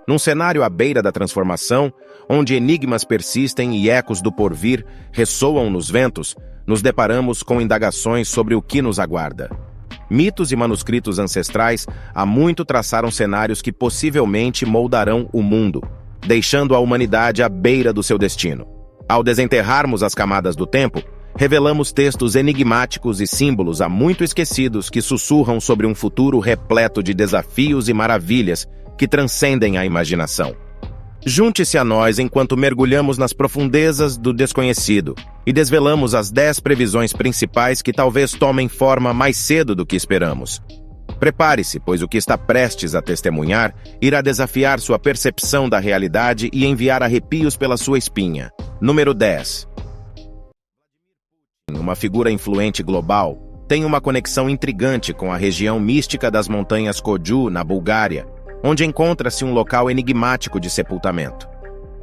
Num cenário à beira da transformação, onde enigmas persistem e ecos do porvir ressoam nos ventos, nos deparamos com indagações sobre o que nos aguarda. Mitos e manuscritos ancestrais há muito traçaram cenários que possivelmente moldarão o mundo, deixando a humanidade à beira do seu destino. Ao desenterrarmos as camadas do tempo, revelamos textos enigmáticos e símbolos há muito esquecidos que sussurram sobre um futuro repleto de desafios e maravilhas que transcendem a imaginação. Junte-se a nós enquanto mergulhamos nas profundezas do desconhecido e desvelamos as 10 previsões principais que talvez tomem forma mais cedo do que esperamos. Prepare-se, pois o que está prestes a testemunhar irá desafiar sua percepção da realidade e enviar arrepios pela sua espinha. Número 10. Uma figura influente global, tem uma conexão intrigante com a região mística das montanhas Koju, na Bulgária, onde encontra-se um local enigmático de sepultamento.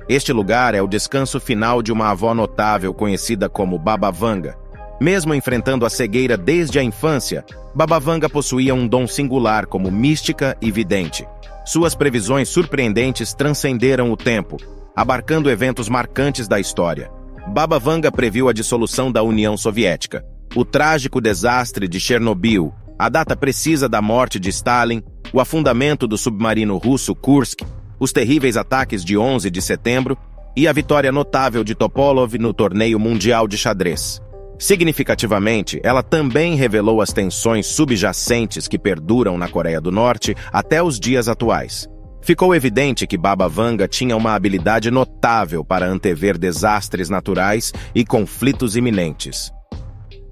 Este lugar é o descanso final de uma avó notável conhecida como Baba Vanga. Mesmo enfrentando a cegueira desde a infância, Baba Vanga possuía um dom singular como mística e vidente. Suas previsões surpreendentes transcenderam o tempo, abarcando eventos marcantes da história. Baba Vanga previu a dissolução da União Soviética, o trágico desastre de Chernobyl, a data precisa da morte de Stalin, o afundamento do submarino russo Kursk, os terríveis ataques de 11 de setembro e a vitória notável de Topolov no torneio mundial de xadrez. Significativamente, ela também revelou as tensões subjacentes que perduram na Coreia do Norte até os dias atuais. Ficou evidente que Baba Vanga tinha uma habilidade notável para antever desastres naturais e conflitos iminentes.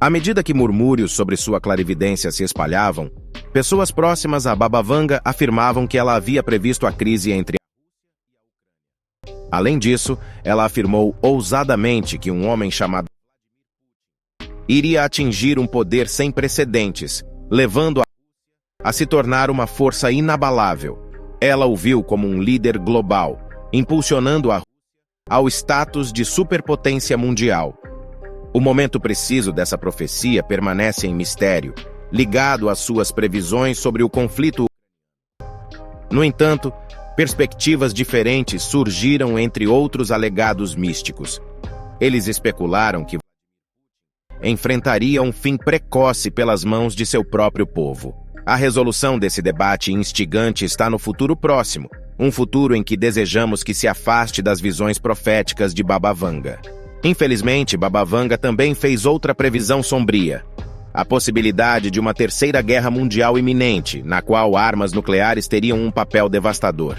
À medida que murmúrios sobre sua clarividência se espalhavam, pessoas próximas a Baba Vanga afirmavam que ela havia previsto a crise entre a Rússia e a Ucrânia. Além disso, ela afirmou ousadamente que um homem chamado iria atingir um poder sem precedentes, levando a se tornar uma força inabalável. Ela o viu como um líder global, impulsionando a Rússia ao status de superpotência mundial. O momento preciso dessa profecia permanece em mistério, ligado às suas previsões sobre o conflito. No entanto, perspectivas diferentes surgiram entre outros alegados místicos. Eles especularam que enfrentaria um fim precoce pelas mãos de seu próprio povo. A resolução desse debate instigante está no futuro próximo, um futuro em que desejamos que se afaste das visões proféticas de Baba Vanga. Infelizmente, Baba Vanga também fez outra previsão sombria: a possibilidade de uma terceira guerra mundial iminente, na qual armas nucleares teriam um papel devastador.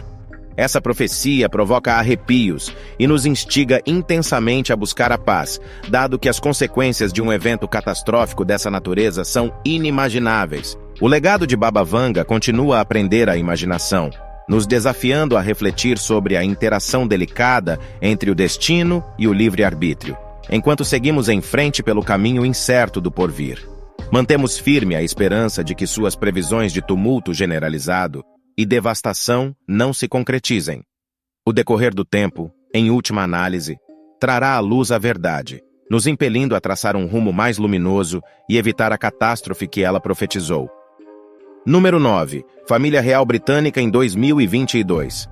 Essa profecia provoca arrepios e nos instiga intensamente a buscar a paz, dado que as consequências de um evento catastrófico dessa natureza são inimagináveis. O legado de Baba Vanga continua a prender a imaginação, nos desafiando a refletir sobre a interação delicada entre o destino e o livre-arbítrio, enquanto seguimos em frente pelo caminho incerto do porvir. Mantemos firme a esperança de que suas previsões de tumulto generalizado e devastação não se concretizem. O decorrer do tempo, em última análise, trará à luz a verdade, nos impelindo a traçar um rumo mais luminoso e evitar a catástrofe que ela profetizou. Número 9. Família Real Britânica em 2022.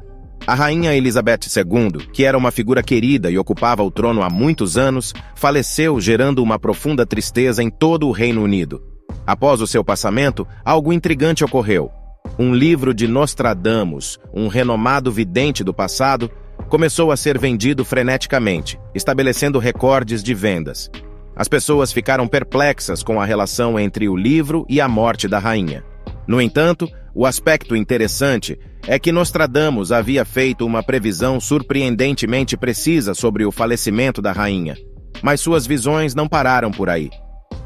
A Rainha Elizabeth II, que era uma figura querida e ocupava o trono há muitos anos, faleceu, gerando uma profunda tristeza em todo o Reino Unido. Após o seu passamento, algo intrigante ocorreu. Um livro de Nostradamus, um renomado vidente do passado, começou a ser vendido freneticamente, estabelecendo recordes de vendas. As pessoas ficaram perplexas com a relação entre o livro e a morte da rainha. No entanto, o aspecto interessante é que Nostradamus havia feito uma previsão surpreendentemente precisa sobre o falecimento da rainha, mas suas visões não pararam por aí.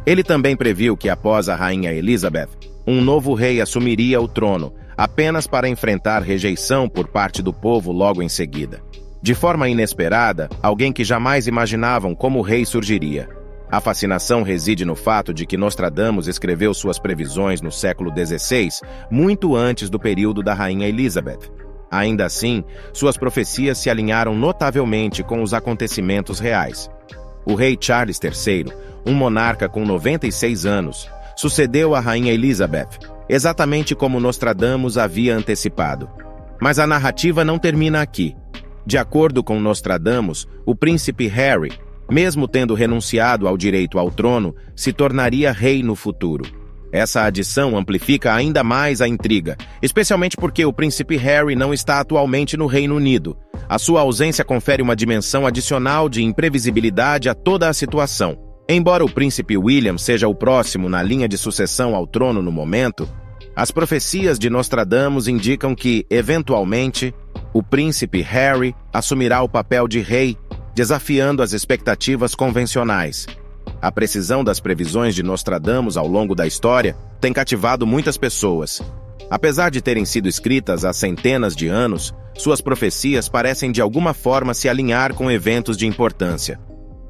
Ele também previu que após a rainha Elizabeth, um novo rei assumiria o trono, apenas para enfrentar rejeição por parte do povo logo em seguida. De forma inesperada, alguém que jamais imaginavam como o rei surgiria. A fascinação reside no fato de que Nostradamus escreveu suas previsões no século XVI, muito antes do período da rainha Elizabeth. Ainda assim, suas profecias se alinharam notavelmente com os acontecimentos reais. O rei Charles III, um monarca com 96 anos, sucedeu a rainha Elizabeth, exatamente como Nostradamus havia antecipado. Mas a narrativa não termina aqui. De acordo com Nostradamus, o príncipe Harry, mesmo tendo renunciado ao direito ao trono, se tornaria rei no futuro. Essa adição amplifica ainda mais a intriga, especialmente porque o príncipe Harry não está atualmente no Reino Unido. A sua ausência confere uma dimensão adicional de imprevisibilidade a toda a situação. Embora o príncipe William seja o próximo na linha de sucessão ao trono no momento, as profecias de Nostradamus indicam que, eventualmente, o príncipe Harry assumirá o papel de rei, desafiando as expectativas convencionais. A precisão das previsões de Nostradamus ao longo da história tem cativado muitas pessoas. Apesar de terem sido escritas há centenas de anos, suas profecias parecem de alguma forma se alinhar com eventos de importância.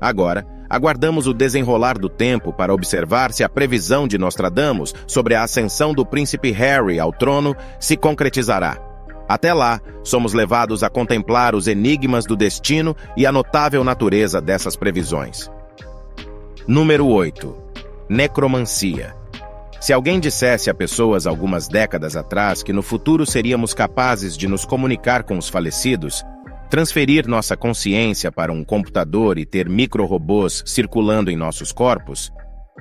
Agora, aguardamos o desenrolar do tempo para observar se a previsão de Nostradamus sobre a ascensão do príncipe Harry ao trono se concretizará. Até lá, somos levados a contemplar os enigmas do destino e a notável natureza dessas previsões. Número 8. Necromancia. Se alguém dissesse a pessoas algumas décadas atrás que no futuro seríamos capazes de nos comunicar com os falecidos, transferir nossa consciência para um computador e ter micro-robôs circulando em nossos corpos,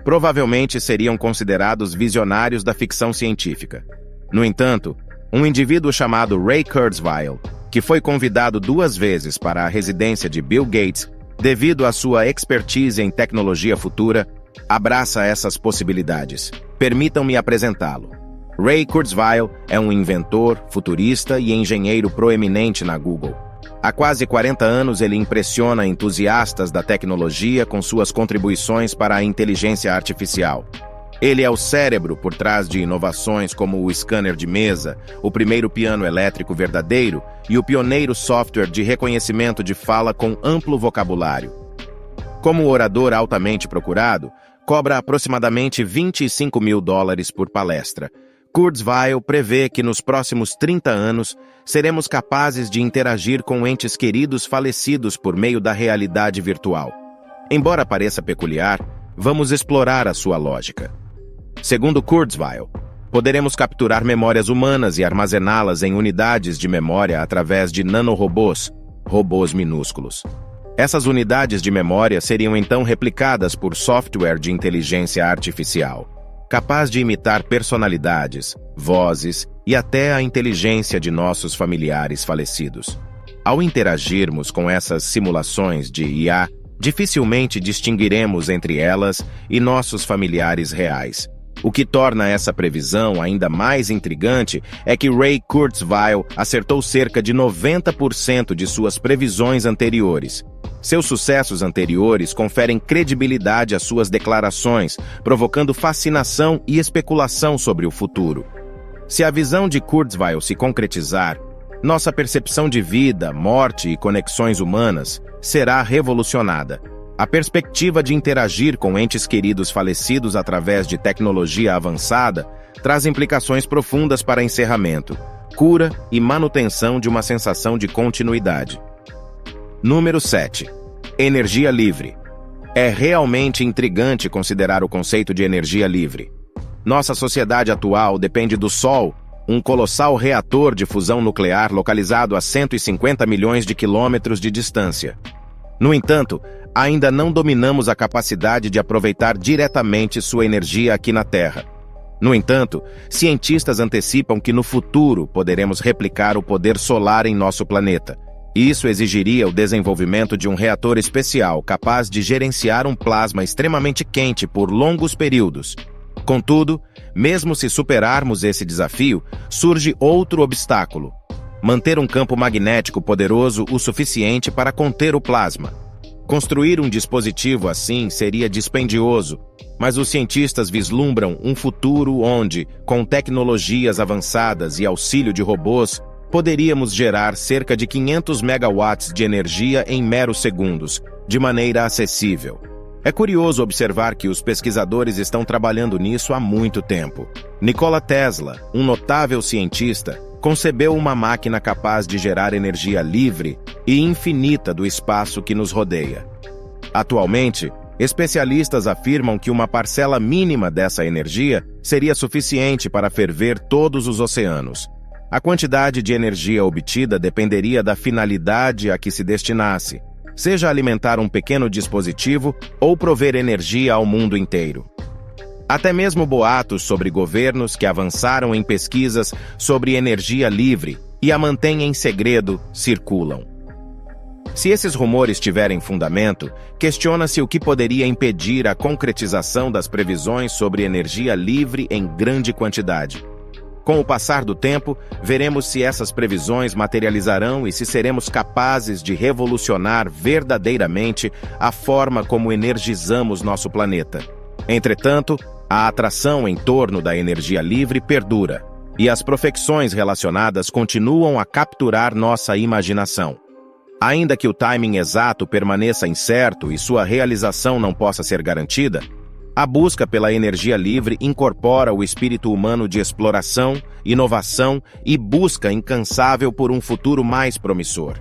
provavelmente seriam considerados visionários da ficção científica. No entanto, um indivíduo chamado Ray Kurzweil, que foi convidado 2 vezes para a residência de Bill Gates devido à sua expertise em tecnologia futura, abraça essas possibilidades. Permitam-me apresentá-lo. Ray Kurzweil é um inventor, futurista e engenheiro proeminente na Google. Há quase 40 anos ele impressiona entusiastas da tecnologia com suas contribuições para a inteligência artificial. Ele é o cérebro por trás de inovações como o scanner de mesa, o primeiro piano elétrico verdadeiro e o pioneiro software de reconhecimento de fala com amplo vocabulário. Como orador altamente procurado, cobra aproximadamente $25 mil por palestra. Kurzweil prevê que nos próximos 30 anos seremos capazes de interagir com entes queridos falecidos por meio da realidade virtual. Embora pareça peculiar, vamos explorar a sua lógica. Segundo Kurzweil, poderemos capturar memórias humanas e armazená-las em unidades de memória através de nanorobôs, robôs minúsculos. Essas unidades de memória seriam então replicadas por software de inteligência artificial, capaz de imitar personalidades, vozes e até a inteligência de nossos familiares falecidos. Ao interagirmos com essas simulações de IA, dificilmente distinguiremos entre elas e nossos familiares reais. O que torna essa previsão ainda mais intrigante é que Ray Kurzweil acertou cerca de 90% de suas previsões anteriores. Seus sucessos anteriores conferem credibilidade às suas declarações, provocando fascinação e especulação sobre o futuro. Se a visão de Kurzweil se concretizar, nossa percepção de vida, morte e conexões humanas será revolucionada. A perspectiva de interagir com entes queridos falecidos através de tecnologia avançada traz implicações profundas para encerramento, cura e manutenção de uma sensação de continuidade. Número 7. Energia livre. É realmente intrigante considerar o conceito de energia livre. Nossa sociedade atual depende do Sol, um colossal reator de fusão nuclear localizado a 150 milhões de quilômetros de distância. No entanto, ainda não dominamos a capacidade de aproveitar diretamente sua energia aqui na Terra. No entanto, cientistas antecipam que no futuro poderemos replicar o poder solar em nosso planeta. Isso exigiria o desenvolvimento de um reator especial capaz de gerenciar um plasma extremamente quente por longos períodos. Contudo, mesmo se superarmos esse desafio, surge outro obstáculo: manter um campo magnético poderoso o suficiente para conter o plasma. Construir um dispositivo assim seria dispendioso, mas os cientistas vislumbram um futuro onde, com tecnologias avançadas e auxílio de robôs, poderíamos gerar cerca de 500 megawatts de energia em meros segundos, de maneira acessível. É curioso observar que os pesquisadores estão trabalhando nisso há muito tempo. Nikola Tesla, um notável cientista, concebeu uma máquina capaz de gerar energia livre e infinita do espaço que nos rodeia. Atualmente, especialistas afirmam que uma parcela mínima dessa energia seria suficiente para ferver todos os oceanos. A quantidade de energia obtida dependeria da finalidade a que se destinasse, seja alimentar um pequeno dispositivo ou prover energia ao mundo inteiro. Até mesmo boatos sobre governos que avançaram em pesquisas sobre energia livre e a mantêm em segredo circulam. Se esses rumores tiverem fundamento, questiona-se o que poderia impedir a concretização das previsões sobre energia livre em grande quantidade. Com o passar do tempo, veremos se essas previsões materializarão e se seremos capazes de revolucionar verdadeiramente a forma como energizamos nosso planeta. Entretanto, a atração em torno da energia livre perdura, e as profecções relacionadas continuam a capturar nossa imaginação. Ainda que o timing exato permaneça incerto e sua realização não possa ser garantida, a busca pela energia livre incorpora o espírito humano de exploração, inovação e busca incansável por um futuro mais promissor.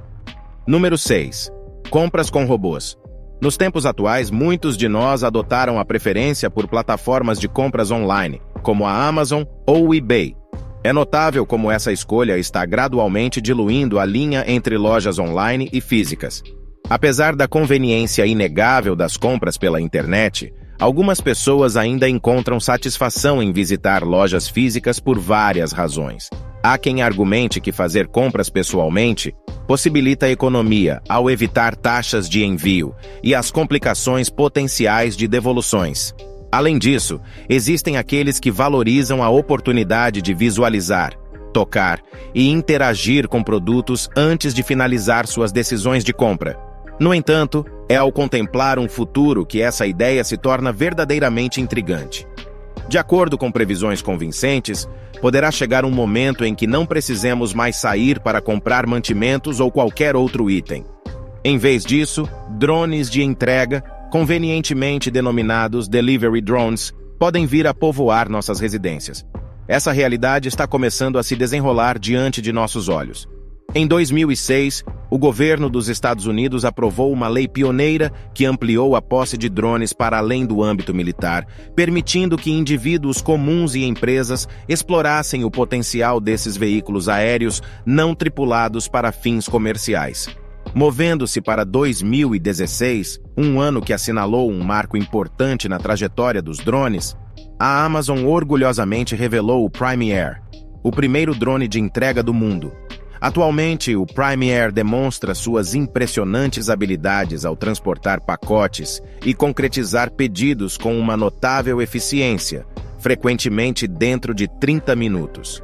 Número 6. Compras com robôs. Nos tempos atuais, muitos de nós adotaram a preferência por plataformas de compras online, como a Amazon ou o eBay. É notável como essa escolha está gradualmente diluindo a linha entre lojas online e físicas. Apesar da conveniência inegável das compras pela internet, algumas pessoas ainda encontram satisfação em visitar lojas físicas por várias razões. Há quem argumente que fazer compras pessoalmente possibilita economia ao evitar taxas de envio e as complicações potenciais de devoluções. Além disso, existem aqueles que valorizam a oportunidade de visualizar, tocar e interagir com produtos antes de finalizar suas decisões de compra. No entanto, é ao contemplar um futuro que essa ideia se torna verdadeiramente intrigante. De acordo com previsões convincentes, poderá chegar um momento em que não precisemos mais sair para comprar mantimentos ou qualquer outro item. Em vez disso, drones de entrega, convenientemente denominados Delivery Drones, podem vir a povoar nossas residências. Essa realidade está começando a se desenrolar diante de nossos olhos. Em 2006, o governo dos Estados Unidos aprovou uma lei pioneira que ampliou a posse de drones para além do âmbito militar, permitindo que indivíduos comuns e empresas explorassem o potencial desses veículos aéreos não tripulados para fins comerciais. Movendo-se para 2016, um ano que assinalou um marco importante na trajetória dos drones, a Amazon orgulhosamente revelou o Prime Air, o primeiro drone de entrega do mundo. Atualmente, o Prime Air demonstra suas impressionantes habilidades ao transportar pacotes e concretizar pedidos com uma notável eficiência, frequentemente dentro de 30 minutos.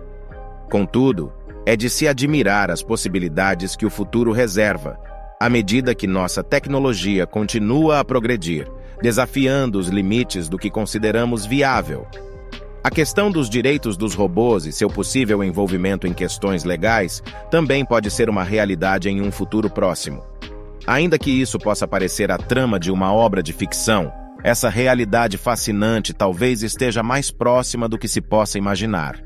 Contudo, é de se admirar as possibilidades que o futuro reserva, à medida que nossa tecnologia continua a progredir, desafiando os limites do que consideramos viável. A questão dos direitos dos robôs e seu possível envolvimento em questões legais também pode ser uma realidade em um futuro próximo. Ainda que isso possa parecer a trama de uma obra de ficção, essa realidade fascinante talvez esteja mais próxima do que se possa imaginar.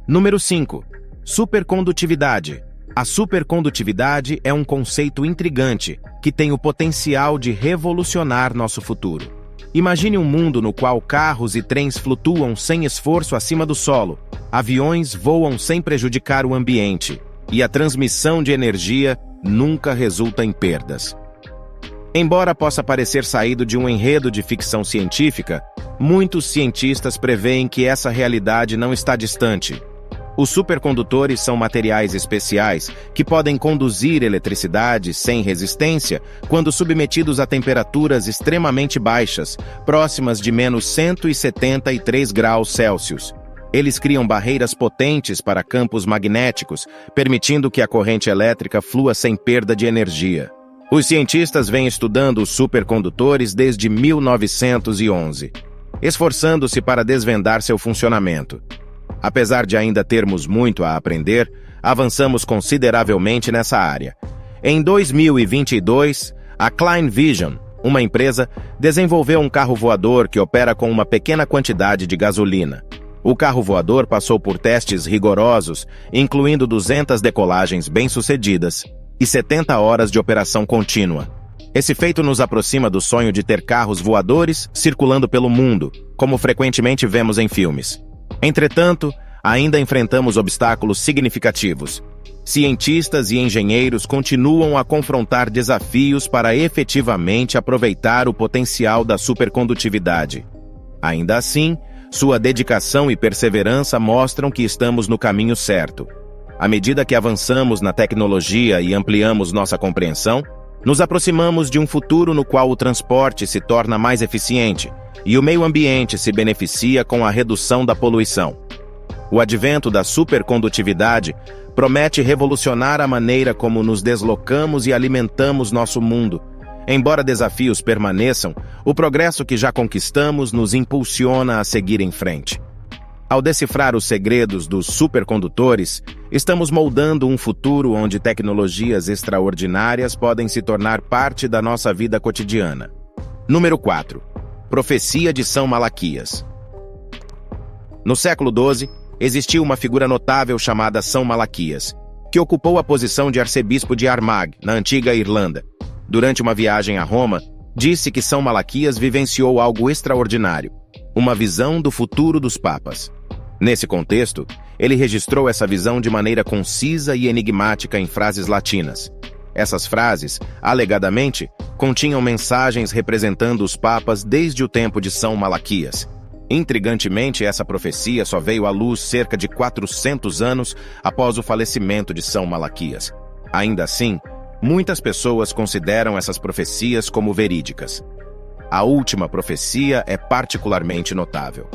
Número 5. Supercondutividade. A supercondutividade é um conceito intrigante que tem o potencial de revolucionar nosso futuro. Imagine um mundo no qual carros e trens flutuam sem esforço acima do solo, aviões voam sem prejudicar o ambiente, e a transmissão de energia nunca resulta em perdas. Embora possa parecer saído de um enredo de ficção científica, muitos cientistas preveem que essa realidade não está distante. Os supercondutores são materiais especiais que podem conduzir eletricidade sem resistência quando submetidos a temperaturas extremamente baixas, próximas de menos 173 graus Celsius. Eles criam barreiras potentes para campos magnéticos, permitindo que a corrente elétrica flua sem perda de energia. Os cientistas vêm estudando os supercondutores desde 1911, esforçando-se para desvendar seu funcionamento. Apesar de ainda termos muito a aprender, avançamos consideravelmente nessa área. Em 2022, a Klein Vision, uma empresa, desenvolveu um carro voador que opera com uma pequena quantidade de gasolina. O carro voador passou por testes rigorosos, incluindo 200 decolagens bem-sucedidas e 70 horas de operação contínua. Esse feito nos aproxima do sonho de ter carros voadores circulando pelo mundo, como frequentemente vemos em filmes. Entretanto, ainda enfrentamos obstáculos significativos. Cientistas e engenheiros continuam a confrontar desafios para efetivamente aproveitar o potencial da supercondutividade. Ainda assim, sua dedicação e perseverança mostram que estamos no caminho certo. À medida que avançamos na tecnologia e ampliamos nossa compreensão, nos aproximamos de um futuro no qual o transporte se torna mais eficiente e o meio ambiente se beneficia com a redução da poluição. O advento da supercondutividade promete revolucionar a maneira como nos deslocamos e alimentamos nosso mundo. Embora desafios permaneçam, o progresso que já conquistamos nos impulsiona a seguir em frente. Ao decifrar os segredos dos supercondutores, estamos moldando um futuro onde tecnologias extraordinárias podem se tornar parte da nossa vida cotidiana. Número 4. Profecia de São Malaquias. No século XII, existiu uma figura notável chamada São Malaquias, que ocupou a posição de arcebispo de Armagh, na antiga Irlanda. Durante uma viagem a Roma, disse que São Malaquias vivenciou algo extraordinário, uma visão do futuro dos papas. Nesse contexto, ele registrou essa visão de maneira concisa e enigmática em frases latinas. Essas frases, alegadamente, continham mensagens representando os papas desde o tempo de São Malaquias. Intrigantemente, essa profecia só veio à luz cerca de 400 anos após o falecimento de São Malaquias. Ainda assim, muitas pessoas consideram essas profecias como verídicas. A última profecia é particularmente notável.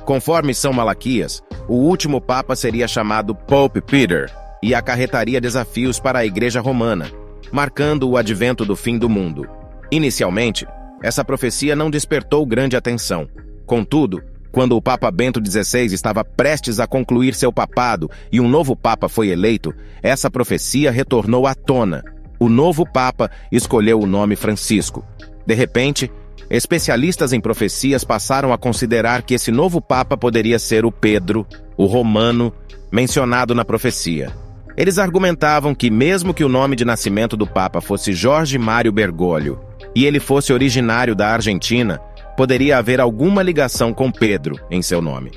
Conforme São Malaquias, o último papa seria chamado Pope Peter e acarretaria desafios para a Igreja Romana, marcando o advento do fim do mundo. Inicialmente, essa profecia não despertou grande atenção. Contudo, quando o Papa Bento XVI estava prestes a concluir seu papado e um novo papa foi eleito, essa profecia retornou à tona. O novo papa escolheu o nome Francisco. De repente, especialistas em profecias passaram a considerar que esse novo papa poderia ser o Pedro, o romano, mencionado na profecia. Eles argumentavam que, mesmo que o nome de nascimento do papa fosse Jorge Mário Bergoglio e ele fosse originário da Argentina, poderia haver alguma ligação com Pedro em seu nome.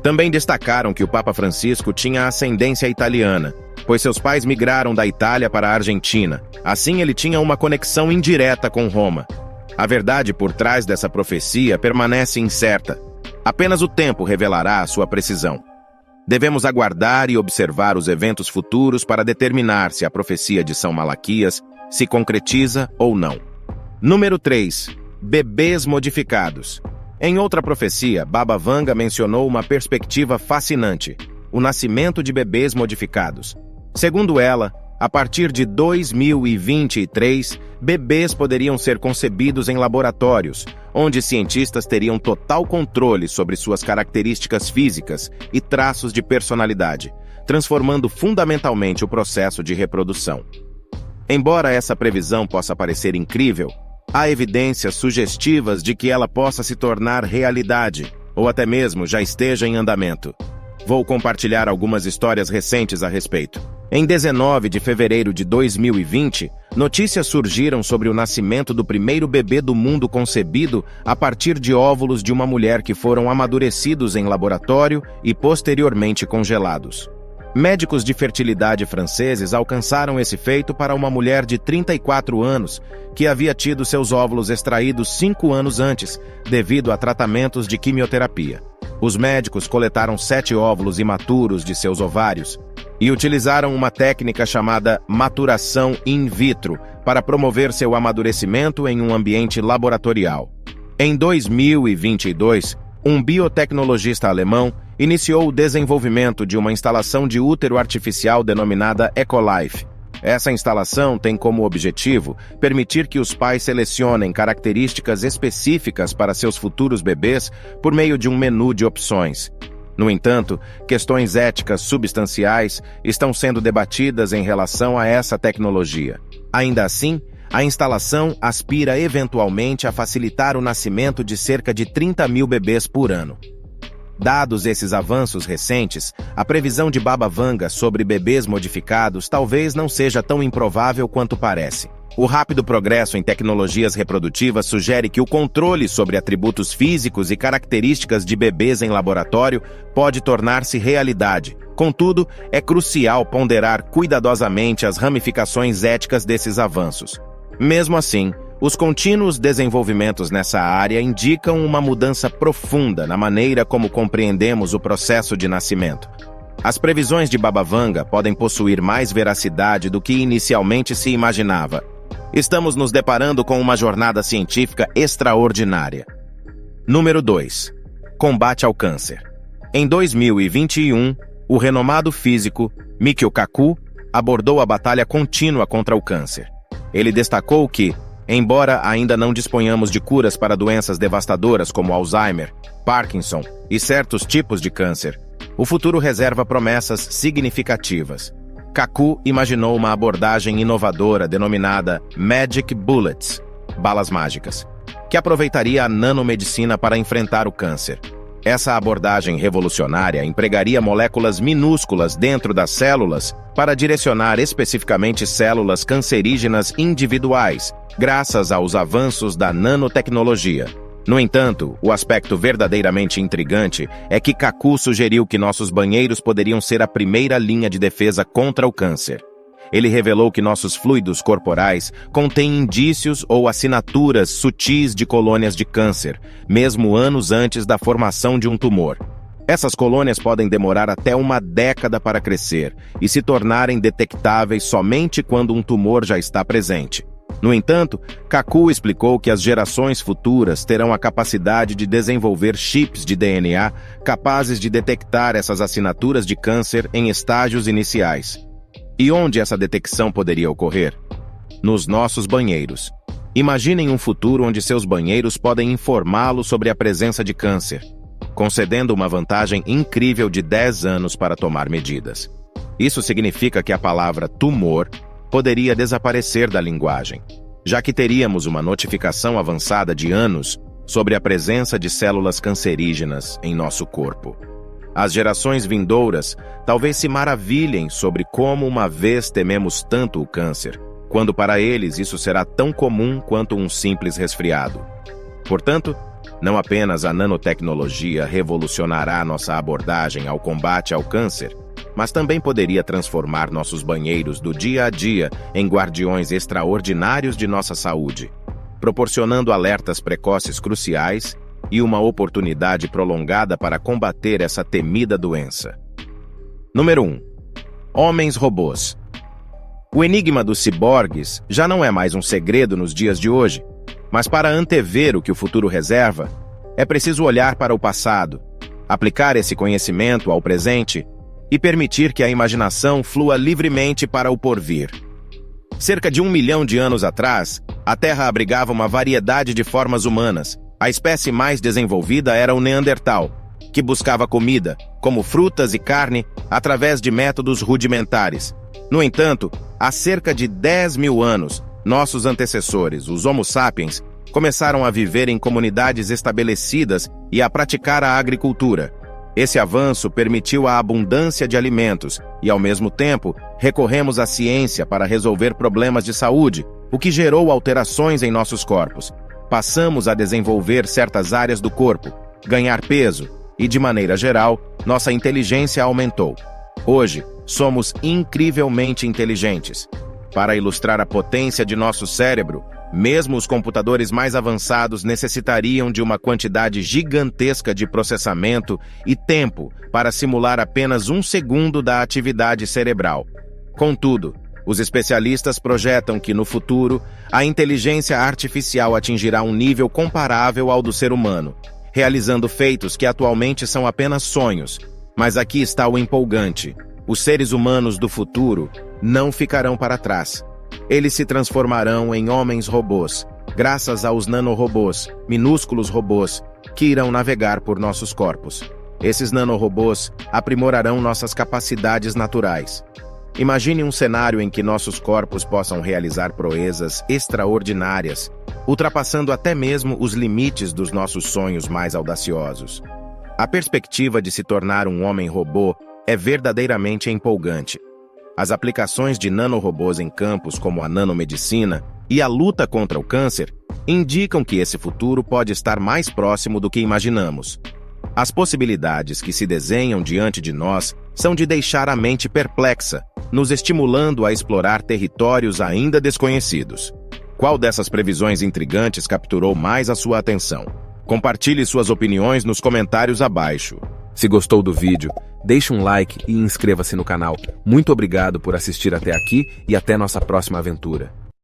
Também destacaram que o Papa Francisco tinha ascendência italiana, pois seus pais migraram da Itália para a Argentina. Assim, ele tinha uma conexão indireta com Roma. A verdade por trás dessa profecia permanece incerta. Apenas o tempo revelará a sua precisão. Devemos aguardar e observar os eventos futuros para determinar se a profecia de São Malaquias se concretiza ou não. Número 3. Bebês modificados. Em outra profecia, Baba Vanga mencionou uma perspectiva fascinante: o nascimento de bebês modificados. Segundo ela, a partir de 2023, bebês poderiam ser concebidos em laboratórios, onde cientistas teriam total controle sobre suas características físicas e traços de personalidade, transformando fundamentalmente o processo de reprodução. Embora essa previsão possa parecer incrível, há evidências sugestivas de que ela possa se tornar realidade, ou até mesmo já esteja em andamento. Vou compartilhar algumas histórias recentes a respeito. Em 19 de fevereiro de 2020, notícias surgiram sobre o nascimento do primeiro bebê do mundo concebido a partir de óvulos de uma mulher que foram amadurecidos em laboratório e posteriormente congelados. Médicos de fertilidade franceses alcançaram esse feito para uma mulher de 34 anos que havia tido seus óvulos extraídos 5 anos antes, devido a tratamentos de quimioterapia. Os médicos coletaram 7 óvulos imaturos de seus ovários e utilizaram uma técnica chamada maturação in vitro para promover seu amadurecimento em um ambiente laboratorial. Em 2022, um biotecnologista alemão iniciou o desenvolvimento de uma instalação de útero artificial denominada Ecolife. Essa instalação tem como objetivo permitir que os pais selecionem características específicas para seus futuros bebês por meio de um menu de opções. No entanto, questões éticas substanciais estão sendo debatidas em relação a essa tecnologia. Ainda assim, a instalação aspira eventualmente a facilitar o nascimento de cerca de 30 mil bebês por ano. Dados esses avanços recentes, a previsão de Baba Vanga sobre bebês modificados talvez não seja tão improvável quanto parece. O rápido progresso em tecnologias reprodutivas sugere que o controle sobre atributos físicos e características de bebês em laboratório pode tornar-se realidade. Contudo, é crucial ponderar cuidadosamente as ramificações éticas desses avanços. Mesmo assim, os contínuos desenvolvimentos nessa área indicam uma mudança profunda na maneira como compreendemos o processo de nascimento. As previsões de Baba Vanga podem possuir mais veracidade do que inicialmente se imaginava. Estamos nos deparando com uma jornada científica extraordinária. Número 2. Combate ao câncer. Em 2021, o renomado físico Michio Kaku abordou a batalha contínua contra o câncer. Ele destacou que, embora ainda não disponhamos de curas para doenças devastadoras como Alzheimer, Parkinson e certos tipos de câncer, o futuro reserva promessas significativas. Kaku imaginou uma abordagem inovadora denominada Magic Bullets, balas mágicas, que aproveitaria a nanomedicina para enfrentar o câncer. Essa abordagem revolucionária empregaria moléculas minúsculas dentro das células para direcionar especificamente células cancerígenas individuais, graças aos avanços da nanotecnologia. No entanto, o aspecto verdadeiramente intrigante é que Kaku sugeriu que nossos banheiros poderiam ser a primeira linha de defesa contra o câncer. Ele revelou que nossos fluidos corporais contêm indícios ou assinaturas sutis de colônias de câncer, mesmo anos antes da formação de um tumor. Essas colônias podem demorar até uma década para crescer e se tornarem detectáveis somente quando um tumor já está presente. No entanto, Kaku explicou que as gerações futuras terão a capacidade de desenvolver chips de DNA capazes de detectar essas assinaturas de câncer em estágios iniciais. E onde essa detecção poderia ocorrer? Nos nossos banheiros. Imaginem um futuro onde seus banheiros podem informá-lo sobre a presença de câncer, concedendo uma vantagem incrível de 10 anos para tomar medidas. Isso significa que a palavra tumor poderia desaparecer da linguagem, já que teríamos uma notificação avançada de anos sobre a presença de células cancerígenas em nosso corpo. As gerações vindouras talvez se maravilhem sobre como uma vez tememos tanto o câncer, quando para eles isso será tão comum quanto um simples resfriado. Portanto, não apenas a nanotecnologia revolucionará nossa abordagem ao combate ao câncer, mas também poderia transformar nossos banheiros do dia a dia em guardiões extraordinários de nossa saúde, proporcionando alertas precoces cruciais e uma oportunidade prolongada para combater essa temida doença. Número 1. Homens-robôs. O enigma dos ciborgues já não é mais um segredo nos dias de hoje, mas para antever o que o futuro reserva, é preciso olhar para o passado, aplicar esse conhecimento ao presente e permitir que a imaginação flua livremente para o porvir. Cerca de 1 milhão de anos atrás, a Terra abrigava uma variedade de formas humanas. A espécie mais desenvolvida era o Neandertal, que buscava comida, como frutas e carne, através de métodos rudimentares. No entanto, há cerca de 10 mil anos, nossos antecessores, os Homo sapiens, começaram a viver em comunidades estabelecidas e a praticar a agricultura. Esse avanço permitiu a abundância de alimentos e, ao mesmo tempo, recorremos à ciência para resolver problemas de saúde, o que gerou alterações em nossos corpos. Passamos a desenvolver certas áreas do corpo, ganhar peso e, de maneira geral, nossa inteligência aumentou. Hoje, somos incrivelmente inteligentes. Para ilustrar a potência de nosso cérebro, mesmo os computadores mais avançados necessitariam de uma quantidade gigantesca de processamento e tempo para simular apenas 1 segundo da atividade cerebral. Contudo, os especialistas projetam que, no futuro, a inteligência artificial atingirá um nível comparável ao do ser humano, realizando feitos que atualmente são apenas sonhos. Mas aqui está o empolgante: os seres humanos do futuro não ficarão para trás. Eles se transformarão em homens-robôs, graças aos nanorobôs, minúsculos robôs, que irão navegar por nossos corpos. Esses nanorobôs aprimorarão nossas capacidades naturais. Imagine um cenário em que nossos corpos possam realizar proezas extraordinárias, ultrapassando até mesmo os limites dos nossos sonhos mais audaciosos. A perspectiva de se tornar um homem-robô é verdadeiramente empolgante. As aplicações de nanorobôs em campos como a nanomedicina e a luta contra o câncer indicam que esse futuro pode estar mais próximo do que imaginamos. As possibilidades que se desenham diante de nós são de deixar a mente perplexa, nos estimulando a explorar territórios ainda desconhecidos. Qual dessas previsões intrigantes capturou mais a sua atenção? Compartilhe suas opiniões nos comentários abaixo. Se gostou do vídeo, deixe um like e inscreva-se no canal. Muito obrigado por assistir até aqui e até nossa próxima aventura.